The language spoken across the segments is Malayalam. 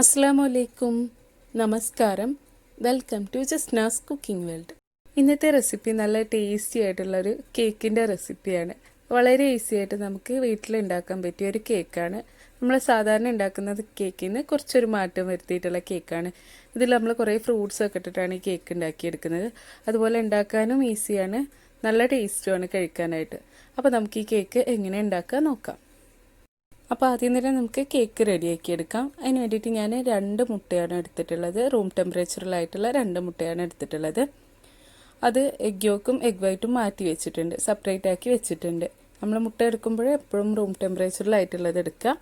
അസ്സലാമലൈക്കും, നമസ്കാരം. Welcome to Jasna's cooking world. ഇന്നത്തെ റെസിപ്പി നല്ല ടേസ്റ്റി ആയിട്ടുള്ളൊരു കേക്കിൻ്റെ റെസിപ്പിയാണ്. വളരെ ഈസി ആയിട്ട് നമുക്ക് വീട്ടിലുണ്ടാക്കാൻ പറ്റിയ ഒരു കേക്കാണ്. നമ്മൾ സാധാരണ ഉണ്ടാക്കുന്നത് കേക്കിൽ നിന്ന് കുറച്ചൊരു മാറ്റം വരുത്തിയിട്ടുള്ള കേക്കാണ്. ഇതിൽ നമ്മൾ കുറേ ഫ്രൂട്ട്സൊക്കെ ഇട്ടിട്ടാണ് ഈ കേക്ക് ഉണ്ടാക്കിയെടുക്കുന്നത്. അതുപോലെ ഉണ്ടാക്കാനും ഈസിയാണ്, നല്ല ടേസ്റ്റുമാണ് കഴിക്കാനായിട്ട്. അപ്പോൾ നമുക്ക് ഈ കേക്ക് എങ്ങനെ ഉണ്ടാക്കാൻ നോക്കാം. അപ്പോൾ ആദ്യം തന്നെ നമുക്ക് കേക്ക് റെഡിയാക്കി എടുക്കാം. അതിന് വേണ്ടിയിട്ട് ഞാൻ 2 മുട്ടയാണ് എടുത്തിട്ടുള്ളത്. റൂം ടെമ്പറേച്ചറിലായിട്ടുള്ള 2 മുട്ടയാണ് എടുത്തിട്ടുള്ളത്. അത് എഗ് യോക്കും എഗ് വൈറ്റും മാറ്റി വെച്ചിട്ടുണ്ട്, സെപ്പറേറ്റ് ആക്കി വെച്ചിട്ടുണ്ട്. നമ്മൾ മുട്ട എടുക്കുമ്പോൾ എപ്പോഴും റൂം ടെമ്പറേച്ചറിലായിട്ടുള്ളത് എടുക്കുക.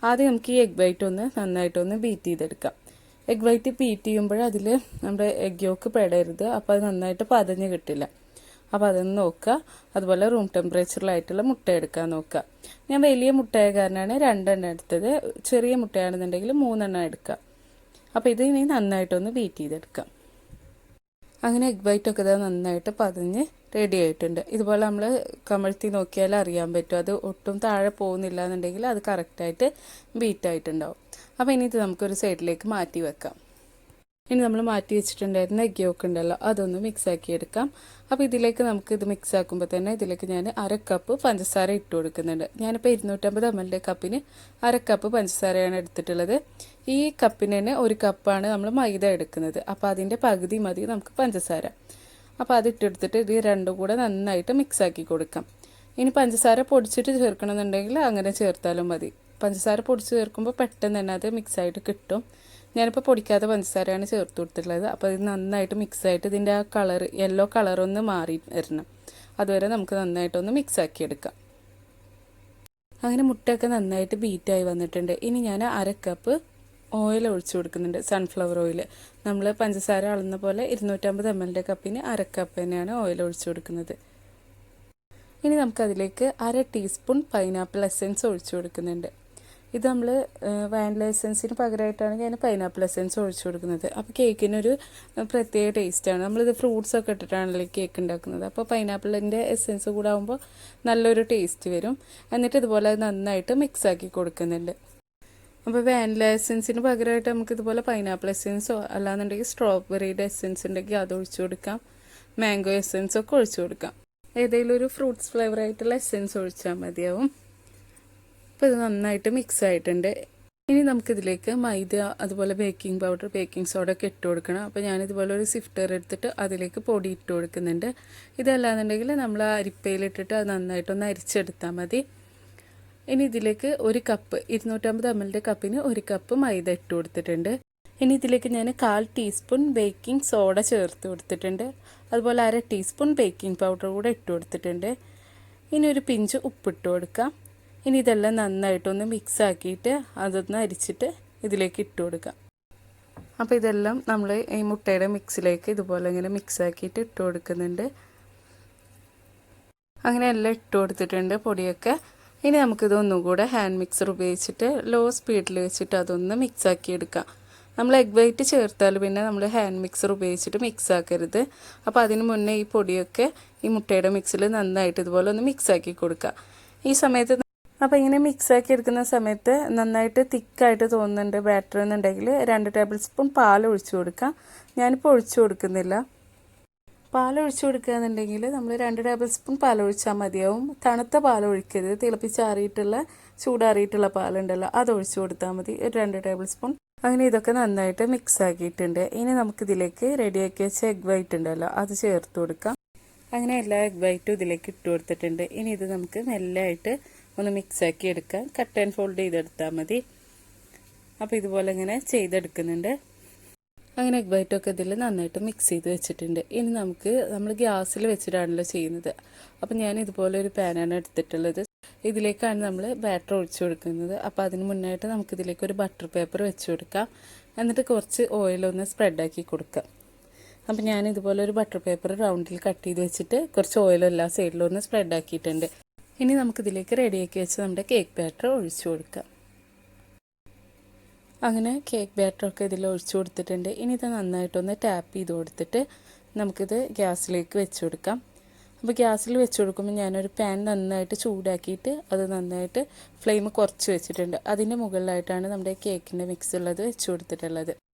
ആദ്യം നമുക്ക് ഈ എഗ് വൈറ്റ് നന്നായിട്ടൊന്ന് ബീറ്റ് ചെയ്തെടുക്കാം. എഗ് വൈറ്റ് ബീറ്റ് ചെയ്യുമ്പോൾ അതിൽ നമ്മുടെ എഗ് യോക്ക് പെടരുത്, അപ്പോൾ അത് നന്നായിട്ട് പതഞ്ഞ് കിട്ടില്ല. അപ്പോൾ അതൊന്ന് നോക്കുക. അതുപോലെ റൂം ടെമ്പറേച്ചറിലായിട്ടുള്ള മുട്ട എടുക്കാൻ നോക്കുക. ഞാൻ വലിയ മുട്ടയായ കാരണമാണ് 2 എണ്ണം എടുത്തത്. ചെറിയ മുട്ടയാണെന്നുണ്ടെങ്കിൽ 3 എണ്ണം എടുക്കുക. അപ്പോൾ ഇത് ഇനി നന്നായിട്ടൊന്ന് ബീറ്റ് ചെയ്തെടുക്കാം. അങ്ങനെ എഗ് വൈറ്റൊക്കെ ഇത് നന്നായിട്ട് പതഞ്ഞ് റെഡി ആയിട്ടുണ്ട്. ഇതുപോലെ നമ്മൾ കമഴ്ത്തി നോക്കിയാൽ അറിയാൻ പറ്റും, അത് ഒട്ടും താഴെ പോകുന്നില്ല എന്നുണ്ടെങ്കിൽ അത് കറക്റ്റായിട്ട് ബീറ്റായിട്ടുണ്ടാവും. അപ്പോൾ ഇനി ഇത് നമുക്കൊരു സൈഡിലേക്ക് മാറ്റി വെക്കാം. ഇനി നമ്മൾ മാറ്റി വെച്ചിട്ടുണ്ടായിരുന്ന എഗ് യോക്ക് ഉണ്ടല്ലോ, അതൊന്ന് മിക്സാക്കി എടുക്കാം. അപ്പോൾ ഇതിലേക്ക് നമുക്ക് ഇത് മിക്സ് ആക്കുമ്പോൾ തന്നെ ഇതിലേക്ക് ഞാൻ 1/2 കപ്പ് പഞ്ചസാര ഇട്ട് കൊടുക്കുന്നുണ്ട്. ഞാനിപ്പോൾ 250 ml കപ്പിന് 1/2 കപ്പ് പഞ്ചസാരയാണ് എടുത്തിട്ടുള്ളത്. ഈ കപ്പിന് തന്നെ 1 കപ്പാണ് നമ്മൾ മൈദ എടുക്കുന്നത്. അപ്പോൾ അതിൻ്റെ പകുതി മതി നമുക്ക് പഞ്ചസാര. അപ്പോൾ അത് ഇട്ടെടുത്തിട്ട് ഇത് രണ്ടും കൂടെ നന്നായിട്ട് മിക്സാക്കി കൊടുക്കാം. ഇനി പഞ്ചസാര പൊടിച്ചിട്ട് ചേർക്കണമെന്നുണ്ടെങ്കിൽ അങ്ങനെ ചേർത്താലും മതി. പഞ്ചസാര പൊടിച്ച് ചേർക്കുമ്പോൾ പെട്ടെന്ന് തന്നെ അത് മിക്സായിട്ട് കിട്ടും. ഞാനിപ്പോൾ പൊടിക്കാത്ത പഞ്ചസാരയാണ് ചേർത്ത് കൊടുത്തിട്ടുള്ളത്. അപ്പോൾ ഇത് നന്നായിട്ട് മിക്സായിട്ട് ഇതിൻ്റെ ആ കളർ യെല്ലോ കളറൊന്ന് മാറി വരണം. അതുവരെ നമുക്ക് നന്നായിട്ടൊന്ന് മിക്സാക്കി എടുക്കാം. അങ്ങനെ മുട്ടയൊക്കെ നന്നായിട്ട് ബീറ്റായി വന്നിട്ടുണ്ട്. ഇനി ഞാൻ 1/2 കപ്പ് ഓയിൽ ഒഴിച്ചു കൊടുക്കുന്നുണ്ട്, സൺഫ്ലവർ ഓയിൽ. നമ്മൾ പഞ്ചസാര അളന്ന പോലെ 250 ml കപ്പിന് 1/2 കപ്പ് തന്നെയാണ് ഓയിൽ ഒഴിച്ചു കൊടുക്കുന്നത്. ഇനി നമുക്കതിലേക്ക് 1/2 ടീസ്പൂൺ പൈനാപ്പിൾ എസൻസ് ഒഴിച്ചു കൊടുക്കുന്നുണ്ട്. ഇത് നമ്മൾ വാനില എസൻസിന് പകരമായിട്ടാണ് ഞാൻ പൈനാപ്പിൾ എസൻസ് ഒഴിച്ചു കൊടുക്കുന്നത്. അപ്പോൾ കേക്കിനൊരു പ്രത്യേക ടേസ്റ്റാണ്. നമ്മളിത് ഫ്രൂട്ട്സൊക്കെ ഇട്ടിട്ടാണല്ലോ കേക്ക് ഉണ്ടാക്കുന്നത്. അപ്പോൾ പൈനാപ്പിളിൻ്റെ എസൻസ് കൂടെ ആകുമ്പോൾ നല്ലൊരു ടേസ്റ്റ് വരും. എന്നിട്ട് ഇതുപോലെ അത് നന്നായിട്ട് മിക്സാക്കി കൊടുക്കുന്നുണ്ട്. അപ്പോൾ വാനില എസൻസിന് പകരമായിട്ട് നമുക്കിതുപോലെ പൈനാപ്പിൾ എസൻസോ അല്ലാന്നുണ്ടെങ്കിൽ സ്ട്രോബെറിയുടെ എസൻസ് ഉണ്ടെങ്കിൽ അത് ഒഴിച്ചു കൊടുക്കാം. മാംഗോ എസൻസൊക്കെ ഒഴിച്ചു കൊടുക്കാം. ഏതെങ്കിലും ഒരു ഫ്രൂട്ട്സ് ഫ്ലേവറായിട്ടുള്ള എസൻസ് ഒഴിച്ചാൽ മതിയാവും. അപ്പോൾ ഇത് നന്നായിട്ട് മിക്സ് ആയിട്ടുണ്ട്. ഇനി നമുക്കിതിലേക്ക് മൈദ, അതുപോലെ ബേക്കിംഗ് പൗഡർ, ബേക്കിംഗ് സോഡ ഒക്കെ ഇട്ട് കൊടുക്കണം. അപ്പോൾ ഞാനിതുപോലെ ഒരു സിഫ്റ്റർ എടുത്തിട്ട് അതിലേക്ക് പൊടി ഇട്ട് കൊടുക്കുന്നുണ്ട്. ഇതല്ലാന്നുണ്ടെങ്കിൽ നമ്മൾ അരിപ്പയിലിട്ടിട്ട് അത് നന്നായിട്ടൊന്ന് അരിച്ചെടുത്താൽ മതി. ഇനി ഇതിലേക്ക് 1 കപ്പ് 250 ml കപ്പിന് 1 കപ്പ് മൈദ ഇട്ട് കൊടുത്തിട്ടുണ്ട്. ഇനി ഇതിലേക്ക് ഞാൻ 1/4 ടീസ്പൂൺ ബേക്കിംഗ് സോഡ ചേർത്ത് കൊടുത്തിട്ടുണ്ട്. അതുപോലെ 1/2 ടീസ്പൂൺ ബേക്കിംഗ് പൗഡർ കൂടെ ഇട്ട് കൊടുത്തിട്ടുണ്ട്. ഇനി ഒരു പിഞ്ച് ഉപ്പിട്ട് കൊടുക്കാം. ഇനി ഇതെല്ലാം നന്നായിട്ടൊന്ന് മിക്സ് ആക്കിയിട്ട് അതൊന്ന് അരിച്ചിട്ട് ഇതിലേക്ക് ഇട്ട് കൊടുക്കാം. അപ്പോൾ ഇതെല്ലാം നമ്മൾ ഈ മുട്ടയുടെ മിക്സിലേക്ക് ഇതുപോലെ ഇങ്ങനെ മിക്സ് ആക്കിയിട്ട് ഇട്ട് കൊടുക്കുന്നുണ്ട്. അങ്ങനെ എല്ലാം ഇട്ട് കൊടുത്തിട്ടുണ്ട് പൊടിയൊക്കെ. ഇനി നമുക്കിതൊന്നും കൂടെ ഹാൻഡ് മിക്സർ ഉപയോഗിച്ചിട്ട് ലോ സ്പീഡിൽ വെച്ചിട്ട് അതൊന്ന് മിക്സ് ആക്കി എടുക്കാം. നമ്മൾ എഗ് വൈറ്റ് ചേർത്താൽ പിന്നെ നമ്മൾ ഹാൻഡ് മിക്സർ ഉപയോഗിച്ചിട്ട് മിക്സ് ആക്കരുത്. അപ്പോൾ അതിന് മുന്നേ ഈ പൊടിയൊക്കെ ഈ മുട്ടയുടെ മിക്സിൽ നന്നായിട്ട് ഇതുപോലെ ഒന്ന് മിക്സ് ആക്കി കൊടുക്കുക. ഈ സമയത്ത് അപ്പോൾ ഇങ്ങനെ മിക്സാക്കി എടുക്കുന്ന സമയത്ത് നന്നായിട്ട് തിക്കായിട്ട് തോന്നുന്നുണ്ട് ബാറ്റർ എന്നുണ്ടെങ്കിൽ 2 ടേബിൾ സ്പൂൺ പാൽ ഒഴിച്ചു കൊടുക്കാം. ഞാനിപ്പോൾ ഒഴിച്ചു കൊടുക്കുന്നില്ല. പാൽ ഒഴിച്ചു കൊടുക്കുകയെന്നുണ്ടെങ്കിൽ നമ്മൾ 2 ടേബിൾ സ്പൂൺ പാൽ ഒഴിച്ചാൽ മതിയാവും. തണുത്ത പാൽ ഒഴിക്കരുത്, തിളപ്പിച്ചാറിയിട്ടുള്ള ചൂടാറിയിട്ടുള്ള പാലുണ്ടല്ലോ അത് ഒഴിച്ചു കൊടുത്താൽ മതി, 2 ടേബിൾ സ്പൂൺ. അങ്ങനെ ഇതൊക്കെ നന്നായിട്ട് മിക്സ് ആക്കിയിട്ടുണ്ട്. ഇനി നമുക്കിതിലേക്ക് റെഡിയാക്കി വെച്ച എഗ് വൈറ്റ് ഉണ്ടല്ലോ അത് ചേർത്ത് കൊടുക്കാം. അങ്ങനെ എല്ലാ എഗ് വൈറ്റും ഇതിലേക്ക് ഇട്ട് കൊടുത്തിട്ടുണ്ട്. ഇനി ഇത് നമുക്ക് മെല്ലായിട്ട് ഒന്ന് മിക്സാക്കി എടുക്കാം. കട്ട് ആൻഡ് ഫോൾഡ് ചെയ്തെടുത്താൽ മതി. അപ്പോൾ ഇതുപോലെ ഇങ്ങനെ ചെയ്തെടുക്കുന്നുണ്ട്. അങ്ങനെ എഗ് വൈറ്റൊക്കെ ഇതിൽ നന്നായിട്ട് മിക്സ് ചെയ്ത് വെച്ചിട്ടുണ്ട്. ഇനി നമ്മൾ ഗ്യാസിൽ വെച്ചിട്ടാണല്ലോ ചെയ്യുന്നത്. അപ്പോൾ ഞാൻ ഇതുപോലെ ഒരു പാനാണ് എടുത്തിട്ടുള്ളത്. ഇതിലേക്കാണ് നമ്മൾ ബാറ്റർ ഒഴിച്ചു കൊടുക്കുന്നത്. അപ്പോൾ അതിന് മുന്നായിട്ട് നമുക്കിതിലേക്ക് ഒരു ബട്ടർ പേപ്പർ വെച്ച് കൊടുക്കാം. എന്നിട്ട് കുറച്ച് ഓയിലൊന്ന് സ്പ്രെഡാക്കി കൊടുക്കാം. അപ്പോൾ ഞാൻ ഇതുപോലെ ഒരു ബട്ടർ പേപ്പർ റൗണ്ടിൽ കട്ട് ചെയ്ത് വെച്ചിട്ട് കുറച്ച് ഓയിൽ എല്ലാ സൈഡിലും ഒന്ന് സ്പ്രെഡാക്കിയിട്ടുണ്ട്. ഇനി നമുക്കിതിലേക്ക് റെഡിയാക്കി വെച്ച് നമ്മുടെ കേക്ക് ബാറ്റർ ഒഴിച്ചു കൊടുക്കാം. അങ്ങനെ കേക്ക് ബാറ്ററൊക്കെ ഇതിൽ ഒഴിച്ചു കൊടുത്തിട്ടുണ്ട്. ഇനി ഇത് നന്നായിട്ടൊന്ന് ടാപ്പ് ചെയ്ത് കൊടുത്തിട്ട് നമുക്കിത് ഗ്യാസിലേക്ക് വെച്ച് കൊടുക്കാം. അപ്പോൾ ഗ്യാസിൽ വെച്ച് കൊടുക്കുമ്പോൾ ഞാനൊരു പാൻ നന്നായിട്ട് ചൂടാക്കിയിട്ട് അത് നന്നായിട്ട് ഫ്ലെയിം കുറച്ച് വെച്ചിട്ടുണ്ട്. അതിൻ്റെ മുകളിലായിട്ടാണ് നമ്മുടെ കേക്കിൻ്റെ മിക്സ് ഉള്ളത് വെച്ച് കൊടുത്തിട്ടുള്ളത്.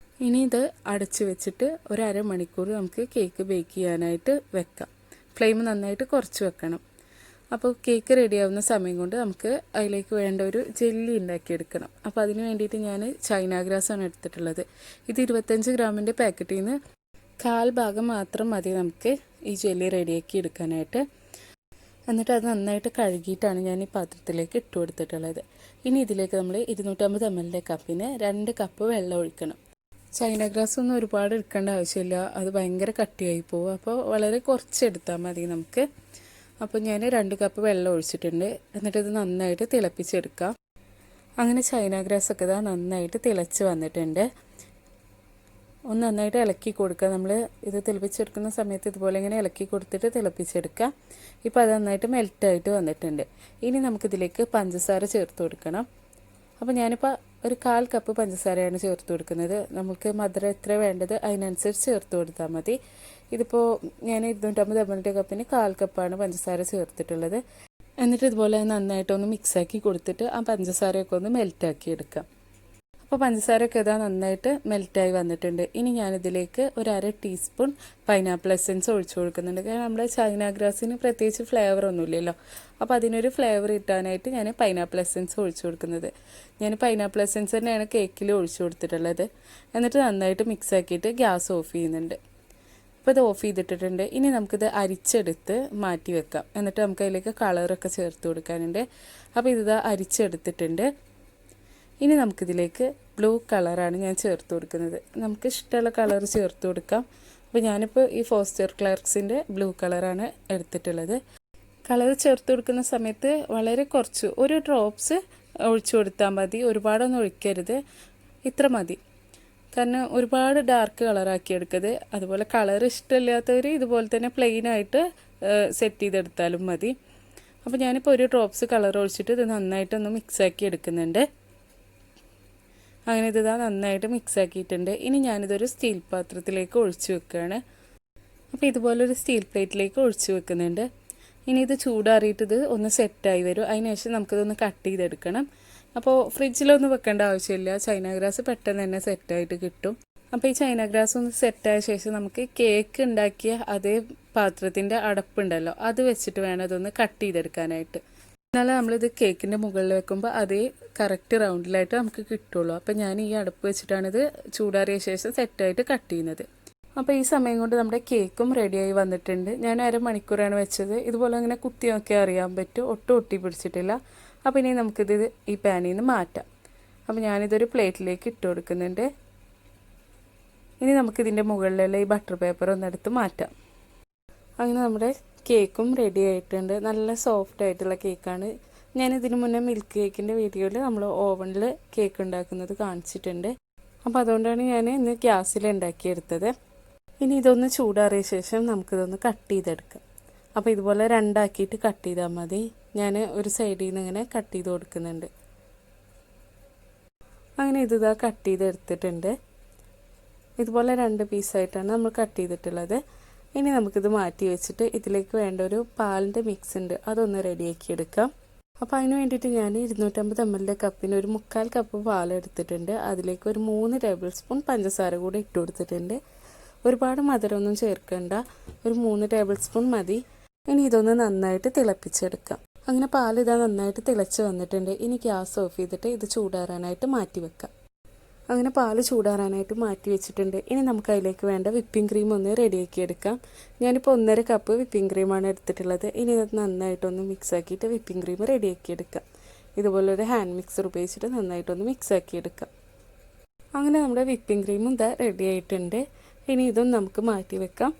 ഇനി ഇത് അടച്ച് വെച്ചിട്ട് ഒരു അരമണിക്കൂർ നമുക്ക് കേക്ക് ബേക്ക് ചെയ്യാനായിട്ട് വെക്കാം. ഫ്ലെയിം നന്നായിട്ട് കുറച്ച് വെക്കണം. അപ്പോൾ കേക്ക് റെഡിയാവുന്ന സമയം കൊണ്ട് നമുക്ക് അതിലേക്ക് വേണ്ട ഒരു ജെല്ലി ഉണ്ടാക്കിയെടുക്കണം. അപ്പോൾ അതിന് വേണ്ടിയിട്ട് ഞാൻ ചൈന ഗ്രാസാണ് എടുത്തിട്ടുള്ളത്. ഇത് 25 ഗ്രാമിൻ്റെ പാക്കറ്റിൽ നിന്ന് 1/4 ഭാഗം മാത്രം മതി നമുക്ക് ഈ ജെല്ലി റെഡിയാക്കി എടുക്കാനായിട്ട്. എന്നിട്ട് അത് നന്നായിട്ട് കഴുകിയിട്ടാണ് ഞാൻ ഈ പാത്രത്തിലേക്ക് ഇട്ട് കൊടുത്തിട്ടുള്ളത്. ഇനി ഇതിലേക്ക് നമ്മൾ 250 ml കപ്പിന് 2 കപ്പ് വെള്ളം ഒഴിക്കണം. ചൈന ഗ്രാസ് ഒന്നും ഒരുപാട് എടുക്കേണ്ട ആവശ്യമില്ല, അത് ഭയങ്കര കട്ടിയായി പോകും. അപ്പോൾ വളരെ കുറച്ച് എടുത്താൽ മതി നമുക്ക്. അപ്പോൾ ഞാൻ 2 കപ്പ് വെള്ളം ഒഴിച്ചിട്ടുണ്ട്. എന്നിട്ട് ഇത് നന്നായിട്ട് തിളപ്പിച്ചെടുക്കാം. അങ്ങനെ ചൈന ഗ്രാസൊക്കെ ഇതാ നന്നായിട്ട് തിളച്ച് വന്നിട്ടുണ്ട്. ഒന്ന് നന്നായിട്ട് ഇളക്കി കൊടുക്കുക. നമ്മൾ ഇത് തിളപ്പിച്ചെടുക്കുന്ന സമയത്ത് ഇതുപോലെ ഇങ്ങനെ ഇളക്കി കൊടുത്തിട്ട് തിളപ്പിച്ചെടുക്കുക. ഇപ്പോൾ അത് നന്നായിട്ട് മെൽറ്റായിട്ട് വന്നിട്ടുണ്ട്. ഇനി നമുക്കിതിലേക്ക് പഞ്ചസാര ചേർത്ത് കൊടുക്കണം. അപ്പോൾ ഞാനിപ്പോൾ ഒരു 1/4 കപ്പ് പഞ്ചസാരയാണ് ചേർത്ത് കൊടുക്കുന്നത്. നമുക്ക് മധുരം എത്ര വേണ്ടത് അതിനനുസരിച്ച് ചേർത്ത് കൊടുത്താൽ മതി. ഇതിപ്പോൾ ഞാൻ 250 ml കപ്പിന് 1/4 കപ്പാണ് പഞ്ചസാര ചേർത്തിട്ടുള്ളത്. എന്നിട്ട് ഇതുപോലെ നന്നായിട്ടൊന്ന് മിക്സാക്കി കൊടുത്തിട്ട് ആ പഞ്ചസാരയൊക്കെ ഒന്ന് മെൽറ്റാക്കി എടുക്കാം. അപ്പോൾ പഞ്ചസാരയൊക്കെ ഇതാ നന്നായിട്ട് മെൽറ്റായി വന്നിട്ടുണ്ട്. ഇനി ഞാനിതിലേക്ക് ഒരു 1/2 ടീസ്പൂൺ പൈനാപ്പിൾ എസൻസ് ഒഴിച്ചു കൊടുക്കുന്നുണ്ട്. കാരണം നമ്മുടെ ചൈന ഗ്രാസിന് പ്രത്യേകിച്ച് ഫ്ലേവർ ഒന്നുമില്ലല്ലോ. അപ്പോൾ അതിനൊരു ഫ്ലേവർ കിട്ടാനായിട്ട് ഞാൻ പൈനാപ്പിൾ എസൻസ് ഒഴിച്ചു കൊടുക്കുന്നത്. ഞാൻ പൈനാപ്പിൾ എസൻസ് തന്നെയാണ് കേക്കിൽ ഒഴിച്ചു കൊടുത്തിട്ടുള്ളത്. എന്നിട്ട് നന്നായിട്ട് മിക്സ് ആക്കിയിട്ട് ഗ്യാസ് ഓഫ് ചെയ്യുന്നുണ്ട്. അപ്പോൾ ഇത് ഓഫ് ചെയ്തിട്ടിട്ടുണ്ട്. ഇനി നമുക്കിത് അരിച്ചെടുത്ത് മാറ്റി വെക്കാം. എന്നിട്ട് നമുക്ക് അതിലേക്ക് കളറൊക്കെ ചേർത്ത് കൊടുക്കാനുണ്ട്. അപ്പോൾ ഇത് അരിച്ചെടുത്തിട്ടുണ്ട്. ഇനി നമുക്കിതിലേക്ക് ബ്ലൂ കളറാണ് ഞാൻ ചേർത്ത് കൊടുക്കുന്നത്. നമുക്ക് ഇഷ്ടമുള്ള കളർ ചേർത്ത് കൊടുക്കാം. അപ്പോൾ ഞാനിപ്പോൾ ഈ ഫോസ്റ്റർ ക്ലർക്സിൻ്റെ ബ്ലൂ കളറാണ് എടുത്തിട്ടുള്ളത്. കളർ ചേർത്ത് കൊടുക്കുന്ന സമയത്ത് വളരെ കുറച്ച് ഒരു ഡ്രോപ്സ് ഒഴിച്ചു കൊടുത്താൽ മതി, ഒരുപാടൊന്നും ഒഴിക്കരുത്, ഇത്ര മതി. കാരണം ഒരുപാട് ഡാർക്ക് കളറാക്കി എടുക്കരുത്. അതുപോലെ കളർ ഇഷ്ടമില്ലാത്തവർ ഇതുപോലെ തന്നെ പ്ലെയിനായിട്ട് സെറ്റ് ചെയ്തെടുത്താലും മതി. അപ്പോൾ ഞാനിപ്പോൾ ഒരു ഡ്രോപ്സ് കളർ ഒഴിച്ചിട്ട് ഇത് നന്നായിട്ടൊന്ന് മിക്സാക്കി എടുക്കുന്നുണ്ട്. അങ്ങനെ ഇത് നന്നായിട്ട് മിക്സ് ആക്കിയിട്ടുണ്ട്. ഇനി ഞാനിതൊരു സ്റ്റീൽ പാത്രത്തിലേക്ക് ഒഴിച്ചു വെക്കുകയാണ്. അപ്പോൾ ഇതുപോലൊരു സ്റ്റീൽ പ്ലേറ്റിലേക്ക് ഒഴിച്ചു വെക്കുന്നുണ്ട്. ഇനി ഇത് ചൂടാറിയിട്ട് ഇത് ഒന്ന് സെറ്റായി വരും. അതിനുശേഷം നമുക്കിതൊന്ന് കട്ട് ചെയ്തെടുക്കണം. അപ്പോൾ ഫ്രിഡ്ജിലൊന്നും വെക്കേണ്ട ആവശ്യമില്ല, ചൈന ഗ്രാസ് പെട്ടെന്ന് തന്നെ സെറ്റായിട്ട് കിട്ടും. അപ്പോൾ ഈ ചൈന ഗ്രാസ് ഒന്ന് സെറ്റായ ശേഷം നമുക്ക് കേക്ക് ഉണ്ടാക്കിയ അതേ പാത്രത്തിൻ്റെ അടപ്പുണ്ടല്ലോ, അത് വെച്ചിട്ട് വേണം ഇതൊന്ന് കട്ട് ചെയ്തെടുക്കാനായിട്ട്. എന്നാലും നമ്മളിത് കേക്കിൻ്റെ മുകളിൽ വെക്കുമ്പോൾ അതേ കറക്റ്റ് റൗണ്ടിലായിട്ട് നമുക്ക് കിട്ടുള്ളൂ. അപ്പോൾ ഞാൻ ഈ അടപ്പ് വെച്ചിട്ടാണിത് ചൂടാറിയ ശേഷം സെറ്റായിട്ട് കട്ട് ചെയ്യുന്നത്. അപ്പോൾ ഈ സമയം കൊണ്ട് നമ്മുടെ കേക്കും റെഡിയായി വന്നിട്ടുണ്ട്. ഞാൻ 1/2 മണിക്കൂറാണ് വെച്ചത്. ഇതുപോലെ അങ്ങനെ കുത്തി നോക്കിയാൽ അറിയാൻ പറ്റും, ഒട്ടും ഒട്ടി പിടിച്ചിട്ടില്ല. അപ്പോൾ ഇനി നമുക്കിത് ഈ പാനിൽ നിന്ന് മാറ്റാം. അപ്പോൾ ഞാനിതൊരു പ്ലേറ്റിലേക്ക് ഇട്ട് കൊടുക്കുന്നുണ്ട്. ഇനി നമുക്കിതിൻ്റെ മുകളിലുള്ള ഈ ബട്ടർ പേപ്പർ ഒന്നെടുത്ത് മാറ്റാം. അങ്ങനെ നമ്മുടെ കേക്കും റെഡി ആയിട്ടുണ്ട്. നല്ല സോഫ്റ്റ് ആയിട്ടുള്ള കേക്കാണ്. ഞാനിതിന് മുന്നേ മിൽക്ക് കേക്കിൻ്റെ വീഡിയോയിൽ നമ്മൾ ഓവനിൽ കേക്ക് ഉണ്ടാക്കുന്നത് കാണിച്ചിട്ടുണ്ട്. അപ്പോൾ അതുകൊണ്ടാണ് ഞാൻ ഇന്ന് ഗ്യാസിൽ ഉണ്ടാക്കിയെടുത്തത്. ഇനി ഇതൊന്ന് ചൂടാറിയ ശേഷം നമുക്കിതൊന്ന് കട്ട് ചെയ്തെടുക്കാം. അപ്പോൾ ഇതുപോലെ 2 ആക്കിയിട്ട് കട്ട് ചെയ്താൽ മതി. ഞാൻ ഒരു സൈഡിൽ നിന്ന് ഇങ്ങനെ കട്ട് ചെയ്ത് കൊടുക്കുന്നുണ്ട്. അങ്ങനെ ഇതാ കട്ട് ചെയ്തെടുത്തിട്ടുണ്ട്. ഇതുപോലെ 2 പീസായിട്ടാണ് നമ്മൾ കട്ട് ചെയ്തിട്ടുള്ളത്. ഇനി നമുക്കിത് മാറ്റി വെച്ചിട്ട് ഇതിലേക്ക് വേണ്ട ഒരു പാലിൻ്റെ മിക്സ് ഉണ്ട്, അതൊന്ന് റെഡിയാക്കി എടുക്കാം. അപ്പോൾ അതിന് വേണ്ടിയിട്ട് ഞാൻ 250 ml കപ്പിന് ഒരു 1/4 കപ്പ് പാൽ എടുത്തിട്ടുണ്ട്. അതിലേക്ക് ഒരു 3 ടേബിൾ സ്പൂൺ പഞ്ചസാര കൂടി ഇട്ട് കൊടുത്തിട്ടുണ്ട്. ഒരുപാട് മധുരമൊന്നും ചേർക്കേണ്ട, ഒരു 3 ടേബിൾ സ്പൂൺ മതി. ഇനി ഇതൊന്ന് നന്നായിട്ട് തിളപ്പിച്ചെടുക്കാം. അങ്ങനെ പാൽ നന്നായിട്ട് തിളച്ച് വന്നിട്ടുണ്ട്. ഇനി ഗ്യാസ് ഓഫ് ചെയ്തിട്ട് ഇത് ചൂടാറാനായിട്ട് മാറ്റി വെക്കാം. അങ്ങനെ പാൽ ചൂടാറാനായിട്ട് മാറ്റി വെച്ചിട്ടുണ്ട്. ഇനി നമുക്ക് അതിലേക്ക് വേണ്ട വിപ്പിംഗ് ക്രീം ഒന്ന് റെഡിയാക്കി എടുക്കാം. ഞാനിപ്പോൾ 1/2 കപ്പ് വിപ്പിംഗ് ക്രീമാണ് എടുത്തിട്ടുള്ളത്. ഇനി ഇത് നന്നായിട്ടൊന്ന് മിക്സ് ആക്കിയിട്ട് വിപ്പിംഗ് ക്രീം റെഡിയാക്കി എടുക്കാം. ഇതുപോലൊരു ഹാൻഡ് മിക്സർ ഉപയോഗിച്ചിട്ട് നന്നായിട്ടൊന്ന് മിക്സ് ആക്കി എടുക്കാം. അങ്ങനെ നമ്മുടെ വിപ്പിംഗ് ക്രീമും റെഡി ആയിട്ടുണ്ട്. ഇനി ഇതും നമുക്ക് മാറ്റി വെക്കാം.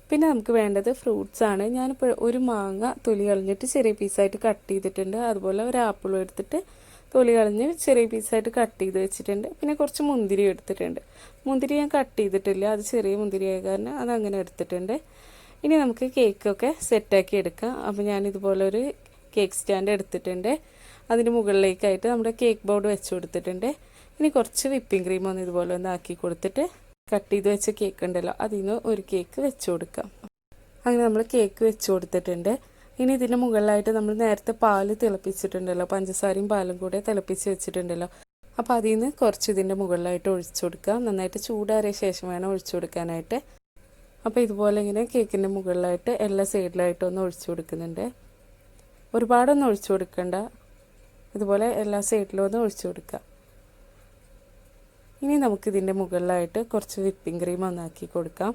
പിന്നെ നമുക്ക് വേണ്ടത് ഫ്രൂട്ട്സ് ആണ്. ഞാനിപ്പോൾ ഒരു മാങ്ങ തൊലി കളഞ്ഞിട്ട് ചെറിയ പീസായിട്ട് കട്ട് ചെയ്തിട്ടുണ്ട്. അതുപോലെ ഒരു ആപ്പിളും എടുത്തിട്ട് തൊലി കളഞ്ഞ് ചെറിയ പീസായിട്ട് കട്ട് ചെയ്ത് വെച്ചിട്ടുണ്ട്. പിന്നെ കുറച്ച് മുന്തിരി എടുത്തിട്ടുണ്ട്. മുന്തിരി ഞാൻ കട്ട് ചെയ്തിട്ടില്ല, അത് ചെറിയ മുന്തിരിയായ കാരണം അതങ്ങനെ എടുത്തിട്ടുണ്ട്. ഇനി നമുക്ക് കേക്കൊക്കെ സെറ്റാക്കി എടുക്കാം. അപ്പോൾ ഞാനിതുപോലൊരു കേക്ക് സ്റ്റാൻഡ് എടുത്തിട്ടുണ്ട്. അതിന് മുകളിലേക്കായിട്ട് നമ്മുടെ കേക്ക് ബോർഡ് വെച്ച് കൊടുത്തിട്ടുണ്ട്. ഇനി കുറച്ച് വിപ്പിംഗ് ക്രീം ഒന്ന് ഇതുപോലെ ഒന്ന് ആക്കി കൊടുത്തിട്ട് കട്ട് ചെയ്ത് വെച്ച കേക്ക് ഉണ്ടല്ലോ, അതിൽ നിന്ന് ഒരു കേക്ക് വെച്ച് കൊടുക്കാം. അങ്ങനെ നമ്മൾ കേക്ക് വെച്ച് കൊടുത്തിട്ടുണ്ട്. ഇനി ഇതിൻ്റെ മുകളിലായിട്ട് നമ്മൾ നേരത്തെ പാല് തിളപ്പിച്ചിട്ടുണ്ടല്ലോ, പഞ്ചസാരയും പാലും കൂടെ തിളപ്പിച്ച് വെച്ചിട്ടുണ്ടല്ലോ, അപ്പോൾ അതിൽ നിന്ന് കുറച്ച് ഇതിൻ്റെ മുകളിലായിട്ട് ഒഴിച്ചു കൊടുക്കുക. നന്നായിട്ട് ചൂടാറിയ ശേഷം വേണം ഒഴിച്ചു കൊടുക്കാനായിട്ട്. അപ്പോൾ ഇതുപോലെ ഇങ്ങനെ കേക്കിൻ്റെ മുകളിലായിട്ട് എല്ലാ സൈഡിലായിട്ടും ഒന്ന് ഒഴിച്ചു കൊടുക്കുന്നുണ്ട്. ഒരുപാടൊന്നും ഒഴിച്ചു കൊടുക്കണ്ട, ഇതുപോലെ എല്ലാ സൈഡിലും ഒന്ന് ഒഴിച്ചു കൊടുക്കുക. ഇനി നമുക്കിതിൻ്റെ മുകളിലായിട്ട് കുറച്ച് വിപ്പിംഗ് ക്രീം ഒന്നാക്കി കൊടുക്കാം.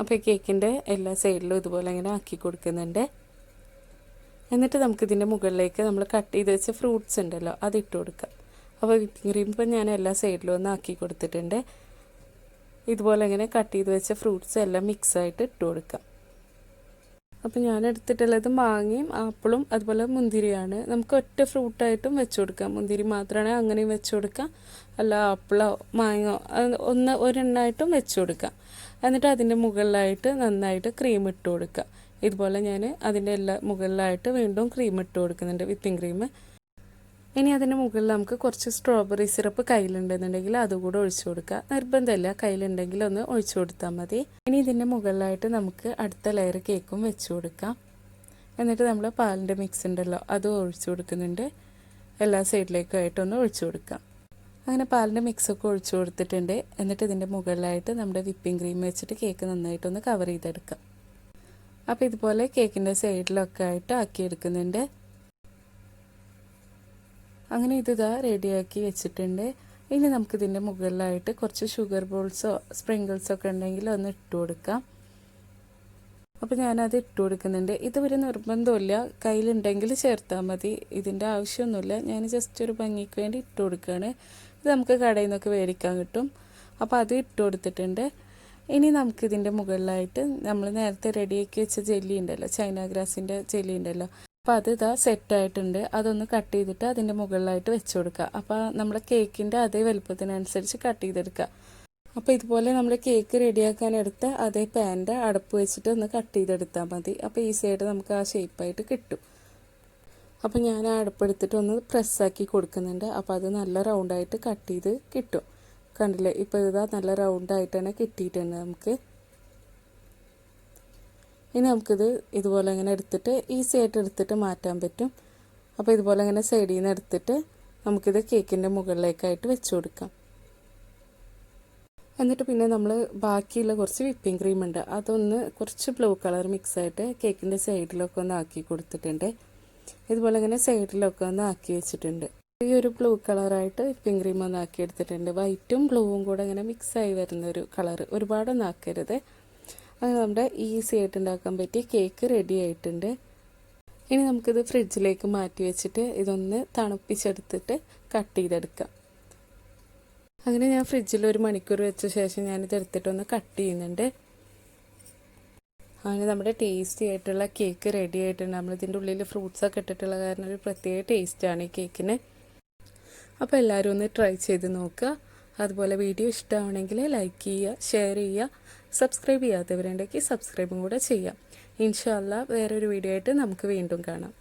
അപ്പോൾ ഈ കേക്കിൻ്റെ എല്ലാ സൈഡിലും ഇതുപോലെ ഇങ്ങനെ ആക്കി കൊടുക്കുന്നുണ്ട്. എന്നിട്ട് നമുക്കിതിൻ്റെ മുകളിലേക്ക് നമ്മൾ കട്ട് ചെയ്ത് വെച്ച ഫ്രൂട്ട്സ് ഉണ്ടല്ലോ അതിട്ട് കൊടുക്കാം. അപ്പോൾ വിപ്പിംഗ് ക്രീം ഇപ്പം ഞാൻ എല്ലാ സൈഡിലും ഒന്ന് ആക്കി കൊടുത്തിട്ടുണ്ട്. ഇതുപോലെ ഇങ്ങനെ കട്ട് ചെയ്ത് വെച്ച ഫ്രൂട്ട്സ് എല്ലാം മിക്സായിട്ട് ഇട്ട് കൊടുക്കാം. അപ്പോൾ ഞാൻ എടുത്തിട്ടുള്ളത് മാങ്ങയും ആപ്പിളും അതുപോലെ മുന്തിരിയാണ്. നമുക്ക് ഒറ്റ ഫ്രൂട്ടായിട്ടും വെച്ച് കൊടുക്കാം. മുന്തിരി മാത്രമാണ് അങ്ങനെയും വെച്ച് കൊടുക്കാം, അല്ല ആപ്പിളോ മാങ്ങയോ ഒരെണ്ണമായിട്ടും വെച്ച് കൊടുക്കാം. എന്നിട്ട് അതിൻ്റെ മുകളിലായിട്ട് നന്നായിട്ട് ക്രീം ഇട്ട് കൊടുക്കുക. ഇതുപോലെ ഞാൻ അതിൻ്റെ എല്ലാ മുകളിലായിട്ട് വീണ്ടും ക്രീം ഇട്ട് കൊടുക്കുന്നുണ്ട്, വിപ്പിംഗ് ക്രീം. ഇനി അതിൻ്റെ മുകളിൽ നമുക്ക് കുറച്ച് സ്ട്രോബെറി സിറപ്പ് കയ്യിലുണ്ടെന്നുണ്ടെങ്കിൽ അതുകൂടെ ഒഴിച്ചു കൊടുക്കുക. നിർബന്ധമില്ല, കയ്യിലുണ്ടെങ്കിൽ ഒന്ന് ഒഴിച്ചു കൊടുത്താൽ മതി. ഇനി ഇതിൻ്റെ മുകളിലായിട്ട് നമുക്ക് അടുത്ത ലെയർ കേക്കും വെച്ച് കൊടുക്കാം. എന്നിട്ട് നമ്മൾ പാലിൻ്റെ മിക്സ് ഉണ്ടല്ലോ അതും ഒഴിച്ചു കൊടുക്കുന്നുണ്ട്. എല്ലാ സൈഡിലേക്കും ആയിട്ടൊന്ന് ഒഴിച്ചു കൊടുക്കാം. അങ്ങനെ പാലിൻ്റെ മിക്സൊക്കെ ഒഴിച്ചു കൊടുത്തിട്ടുണ്ട്. എന്നിട്ട് ഇതിൻ്റെ മുകളിലായിട്ട് നമ്മുടെ വിപ്പിംഗ് ക്രീം വെച്ചിട്ട് കേക്ക് നന്നായിട്ടൊന്ന് കവർ ചെയ്തെടുക്കാം. അപ്പോൾ ഇതുപോലെ കേക്കിൻ്റെ സൈഡിലൊക്കെ ആയിട്ട് ആക്കിയെടുക്കുന്നുണ്ട്. അങ്ങനെ ഇതാ റെഡിയാക്കി വെച്ചിട്ടുണ്ട്. ഇനി നമുക്കിതിൻ്റെ മുകളിലായിട്ട് കുറച്ച് ഷുഗർ ബോൾസോ സ്പ്രിങ്കിൾസോ ഒക്കെ ഉണ്ടെങ്കിൽ ഒന്ന് ഇട്ട് കൊടുക്കാം. അപ്പോൾ ഞാനത് ഇട്ട് കൊടുക്കുന്നുണ്ട്. ഇതൊരു നിർബന്ധമില്ല, കയ്യിലുണ്ടെങ്കിൽ ചേർത്താൽ മതി, ഇതിൻ്റെ ആവശ്യമൊന്നുമില്ല. ഞാൻ ജസ്റ്റ് ഒരു ഭംഗിക്ക് വേണ്ടി ഇട്ട് കൊടുക്കുകയാണ്. ഇത് നമുക്ക് കടയിൽ നിന്നൊക്കെ മേടിക്കാൻ കിട്ടും. അപ്പോൾ അത് ഇട്ട് കൊടുത്തിട്ടുണ്ട്. ഇനി നമുക്കിതിൻ്റെ മുകളിലായിട്ട് നമ്മൾ നേരത്തെ റെഡിയാക്കി വെച്ച ജെല്ലി ഉണ്ടല്ലോ, ചൈന ഗ്രാസിൻ്റെ ജെല്ലി ഉണ്ടല്ലോ, അപ്പോൾ അത് ഇതാ സെറ്റായിട്ടുണ്ട്. അതൊന്ന് കട്ട് ചെയ്തിട്ട് അതിൻ്റെ മുകളിലായിട്ട് വെച്ച് കൊടുക്കുക. അപ്പോൾ നമ്മുടെ കേക്കിൻ്റെ അതേ വലുപ്പത്തിനനുസരിച്ച് കട്ട് ചെയ്തെടുക്കുക. അപ്പോൾ ഇതുപോലെ നമ്മൾ കേക്ക് റെഡിയാക്കാൻ എടുത്ത അതേ പാൻ്റെ അടപ്പ് വെച്ചിട്ട് ഒന്ന് കട്ട് ചെയ്തെടുത്താൽ മതി. അപ്പോൾ ഈസി ആയിട്ട് നമുക്ക് ആ ഷേപ്പായിട്ട് കിട്ടും. അപ്പോൾ ഞാൻ ആ അടുപ്പെടുത്തിട്ട് ഒന്ന് പ്രസ്സാക്കി കൊടുക്കുന്നുണ്ട്. അപ്പോൾ അത് നല്ല റൗണ്ടായിട്ട് കട്ട് ചെയ്ത് കിട്ടും. കണ്ടില്ലേ, ഇപ്പോൾ ഇതാ നല്ല റൗണ്ടായിട്ട് തന്നെ കിട്ടിയിട്ടുണ്ട് നമുക്ക്. ഇനി നമുക്കിത് ഇതുപോലെ ഇങ്ങനെ എടുത്തിട്ട് ഈസി ആയിട്ട് എടുത്തിട്ട് മാറ്റാൻ പറ്റും. അപ്പോൾ ഇതുപോലെ ഇങ്ങനെ സൈഡിൽ നിന്ന് എടുത്തിട്ട് നമുക്കിത് കേക്കിൻ്റെ മുകളിലേക്കായിട്ട് വെച്ച് കൊടുക്കാം. എന്നിട്ട് പിന്നെ നമ്മൾ ബാക്കിയുള്ള കുറച്ച് വിപ്പിംഗ് ക്രീം ഉണ്ട്, അതൊന്ന് കുറച്ച് ബ്ലൂ കളർ മിക്സായിട്ട് കേക്കിൻ്റെ സൈഡിലൊക്കെ ഒന്ന് ആക്കി കൊടുത്തിട്ടുണ്ട്. ഇതുപോലെ ഇങ്ങനെ സൈഡിലൊക്കെ ഒന്ന് ആക്കി വെച്ചിട്ടുണ്ട്. ഈ ഒരു ബ്ലൂ കളറായിട്ട് വിപ്പിംഗ് ക്രീം ഒന്ന് ആക്കി എടുത്തിട്ടുണ്ട്. വൈറ്റും ബ്ലൂവും കൂടെ ഇങ്ങനെ മിക്സായി വരുന്നൊരു കളർ, ഒരുപാടൊന്നും ആക്കരുത്. അങ്ങനെ നമ്മുടെ ഈസി ആയിട്ട് ഉണ്ടാക്കാൻ പറ്റിയ കേക്ക് റെഡി ആയിട്ടുണ്ട്. ഇനി നമുക്കിത് ഫ്രിഡ്ജിലേക്ക് മാറ്റി വെച്ചിട്ട് ഇതൊന്ന് തണുപ്പിച്ചെടുത്തിട്ട് കട്ട് ചെയ്തെടുക്കാം. അങ്ങനെ ഞാൻ ഫ്രിഡ്ജിൽ 1 മണിക്കൂർ വെച്ച ശേഷം ഞാനിത് എടുത്തിട്ടൊന്ന് കട്ട് ചെയ്യുന്നുണ്ട്. അങ്ങനെ നമ്മുടെ ടേസ്റ്റി ആയിട്ടുള്ള കേക്ക് റെഡി ആയിട്ടുണ്ട്. നമ്മളിതിൻ്റെ ഉള്ളിൽ ഫ്രൂട്ട്സൊക്കെ ഇട്ടിട്ടുള്ള കാരണം ഒരു പ്രത്യേക ടേസ്റ്റാണ് ഈ കേക്കിന്. അപ്പോൾ എല്ലാവരും ഒന്ന് ട്രൈ ചെയ്ത് നോക്കുക. അതുപോലെ വീഡിയോ ഇഷ്ടമാണെങ്കിൽ ലൈക്ക് ചെയ്യുക, ഷെയർ ചെയ്യുക, സബ്സ്ക്രൈബ് ചെയ്യാത്തവരുണ്ടെങ്കിൽ സബ്സ്ക്രൈബും കൂടെ ചെയ്യാം. ഇൻഷാ അല്ലാഹ് വേറൊരു വീഡിയോ ആയിട്ട് നമുക്ക് വീണ്ടും കാണാം.